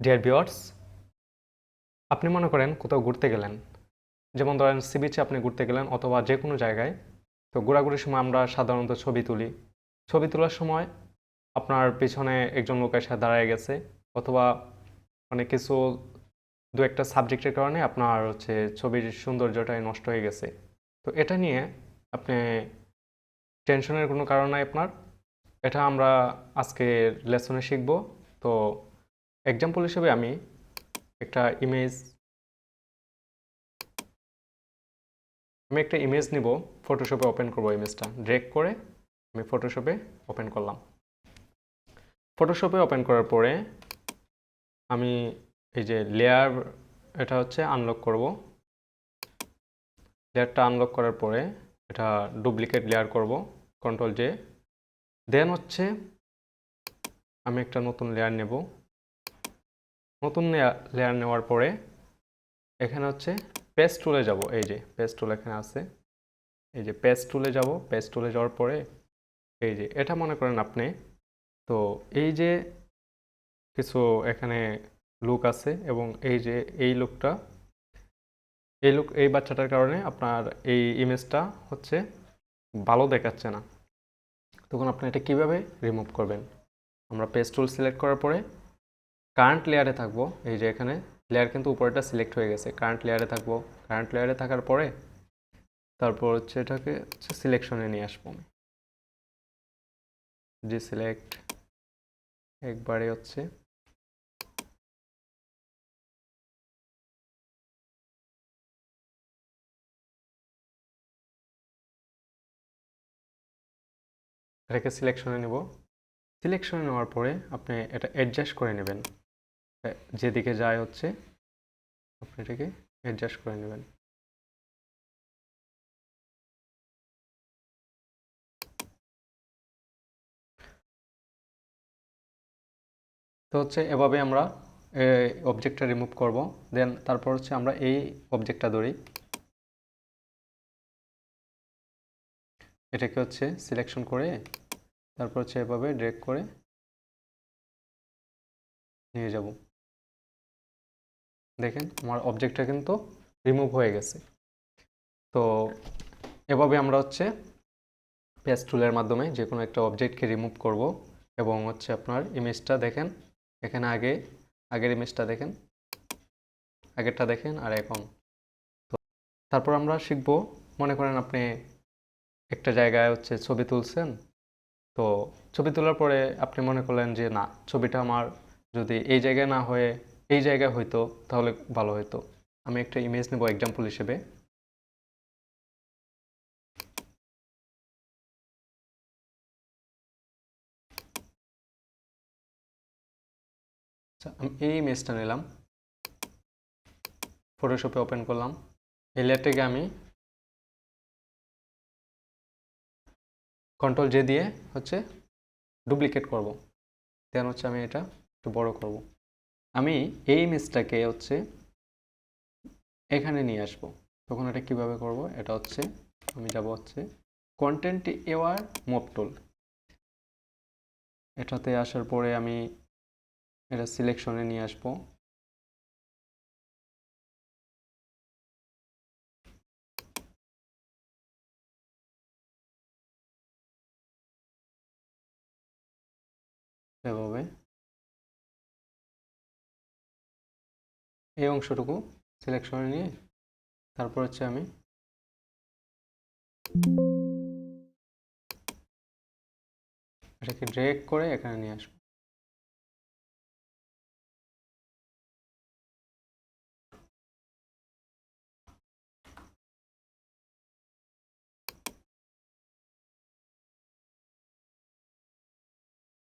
Dear viewers, আপনি মনে করেন কোথাও ঘুরতে গেলেন, যেমন ধরেন সি বিচে আপনি ঘুরতে গেলেন অথবা যে কোনো জায়গায়। তো ঘোরাঘুরির সময় আমরা সাধারণত ছবি তুলি। ছবি তোলার সময় আপনার পিছনে একজন লোক এসে দাঁড়ায় গেছে, অথবা মানে কিছু দু একটা সাবজেক্টের কারণে আপনার ছবির সৌন্দর্যটাই নষ্ট হয়ে গেছে। তো এটা নিয়ে আপনি টেনশনের কোনো কারণ নাই আপনার। এটা আমরা আজকের লেসনে শিখব। তো এক্সাম্পল হিসেবে আমি একটা ইমেজ নিব, ফটোশপে ওপেন করব। ইমেজটা ড্র্যাগ করে আমি ফটোশপে ওপেন করলাম। ফটোশপে ওপেন করার পরে আমি এই যে লেয়ার, এটা আনলক করব। লেয়ারটা আনলক করার পরে এটা ডুপ্লিকেট লেয়ার করব, কন্ট্রোল জে। দেন আমি একটা নতুন লেয়ার নেব। নতুন লেয়ার নেওয়ার পরে এখানে পেস্ট টুলে যাব। এই যে পেস্ট টুল এখানে আছে, এই যে পেস্ট টুলে যাব। পেস্ট টুলে যাওয়ার পরে এই যে এটা মনে করেন আপনি, তো এই যে কিছু এখানে লুক আছে, এবং এই যে এই লুকটা, এই বাচ্চাটার কারণে আপনার এই ইমেজটা ভালো দেখাচ্ছে না। তখন আপনি এটা কিভাবে রিমুভ করবেন? আমরা পেস্ট টুল সিলেক্ট করার পরে কারেন্ট লেয়ারে থাকবো। এই যে এখানে লেয়ার কিন্তু উপরেটা সিলেক্ট হয়ে গেছে, কারেন্ট লেয়ারে থাকবো। কারেন্ট লেয়ারে থাকার পরে তারপর এটাকে সিলেকশনে নিয়ে আসবো আমি। যে সিলেক্ট একবারে এটাকে সিলেকশনে নেব। সিলেকশনে নেওয়ার পরে আপনি এটা অ্যাডজাস্ট করে নেবেন। যেদিকে যায় আপনি এটাকে অ্যাডজাস্ট করে নেবেন। তো এভাবে আমরা অবজেক্টটা রিমুভ করব। দেন তারপর আমরা এই অবজেক্টটা ধরি, এটাকে সিলেকশন করে তারপর এভাবে ড্র্যাগ করে নিয়ে যাব। দেখেন আমার অবজেক্টটা কিন্তু রিমুভ হয়ে গেছে। তো এভাবে আমরা পেস্ট টুলের মাধ্যমে যে কোনো একটা অবজেক্টকে রিমুভ করব। এবং আপনার ইমেজটা দেখেন, এখানে আগের ইমেজটা দেখেন, আগেরটা দেখেন আর এখন। তো তারপর আমরা শিখব, মনে করেন আপনি একটা জায়গায় ছবি তুলছেন। তো ছবি তোলার পরে আপনি মনে করলেন যে না, ছবিটা আমার যদি এই জায়গায় না হয়ে এই জায়গায় হইতো তাহলে ভালো হতো। আমি একটা ইমেজ নেব এক্সাম্পল হিসেবে। আচ্ছা, আমি এই ইমেজটা নিলাম, ফটোশপে ওপেন করলাম। এই লেয়ারটাকে আমি কন্ট্রোল জে দিয়ে ডুপ্লিকেট করব। দেন আমি এটা একটু বড় করব। আমি এই ইমেজটাকে এখানে নিয়ে আসব। তখন এটা কিভাবে করব? এটা আমি যাব কন্টেন্ট এওয়ার মুভ টুল। এটাতে আসার পরে আমি এটা সিলেকশনে নিয়ে আসব। এভাবে এই অংশটুকু সিলেকশনে নিয়ে তারপর আমি এটাকে ড্র্যাগ করে এখানে নিয়ে আসবো।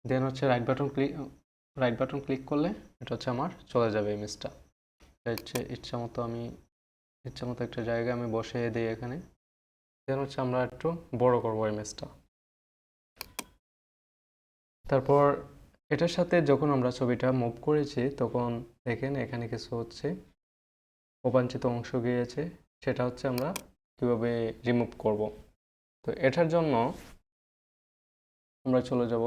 দেন রাইট বাটন ক্লিক করলে এটা আমার চলে যাবে ইমেজটা। ইচ্ছা মতো একটা জায়গায় আমি বসিয়ে দিই এখানে। দেন আমরা একটু বড় করবো ইমেজটা। তারপর এটার সাথে যখন আমরা ছবিটা মুভ করেছি তখন দেখেন এখানে কিছু অবাঞ্ছিত অংশ গিয়েছে, সেটা আমরা কিভাবে রিমুভ করব। তো এটার জন্য আমরা চলে যাব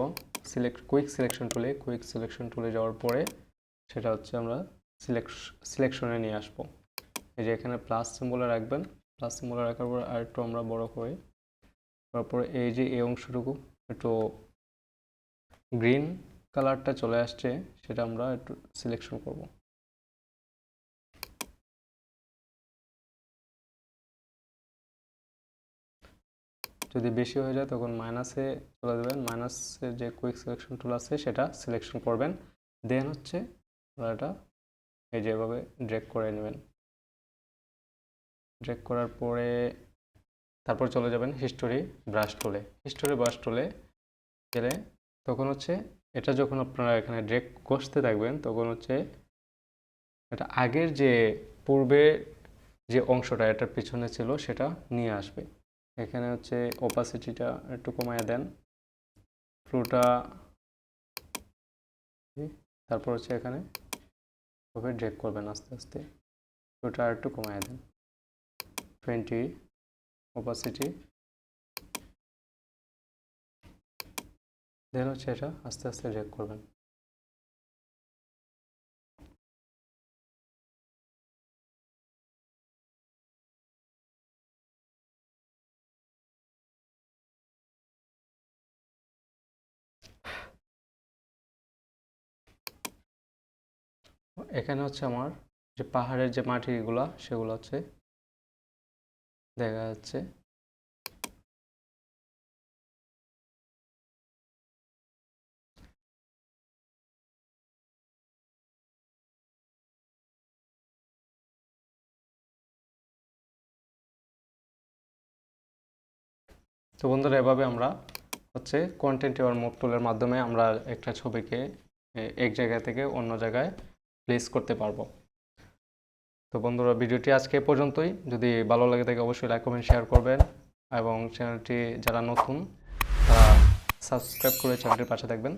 কুইক সিলেকশন টুলে যাওয়ার পরে সেটা হচ্ছে আমরা সিলেকশনে নিয়ে আসবো। এই যে এখানে প্লাস সিম্বলে রাখবেন, প্লাস সিম্বলে রাখার পর আর একটু আমরা বড় করি, তারপর এই যে এই অংশটুকু একটু গ্রিন কালারটা চলে আসছে, সেটা আমরা একটু সিলেকশন করব। যদি বেশি হয়ে যায় তখন মাইনাসে চলে যাবেন, মাইনাসের যে কুইক সিলেকশন টুল আছে সেটা সিলেকশন করবেন। দেন হচ্ছে এটা এই যে এভাবে ড্র্যাগ করে নেবেন। ড্র্যাগ করার পরে তারপর চলে যাবেন হিস্টোরি ব্রাশ টুলে। হিস্টোরি ব্রাশ টুলে গেলে তখন হচ্ছে এটা যখন আপনারা এখানে ড্র্যাগ কষতে থাকবেন তখন হচ্ছে এটা আগের যে পূর্বে যে অংশটা এটার পিছনে ছিল সেটা নিয়ে আসবে। এখানে হচ্ছে ওপাসিটিটা একটু কমায় দেন, ফ্লোটা, তারপর হচ্ছে এখানে ওভাবে ড্র্যাগ করবেন আস্তে আস্তে, ফ্লোটা আর একটু কমায় দেন, 20 ওপাসিটি, দেন হচ্ছে এটা আস্তে আস্তে ড্র্যাগ করবেন। এখানে হচ্ছে আমার যে পাহাড়ের যে মাটিগুলা সেগুলো হচ্ছে দেখা যাচ্ছে। তো বন্ধুরা এভাবে আমরা হচ্ছে কন্টেন্ট এবার মুভ টুলের মাধ্যমে আমরা একটা ছবিকে এক জায়গা থেকে অন্য জায়গায় প্লেস করতে পারবো। তো বন্ধুরা ভিডিওটি আজকে এ পর্যন্তই। যদি ভালো লাগে থাকে অবশ্যই লাইক কমেন্ট শেয়ার করবেন এবং চ্যানেলটি যারা নতুন তারা সাবস্ক্রাইব করে চ্যানেলটির পাশে থাকবেন।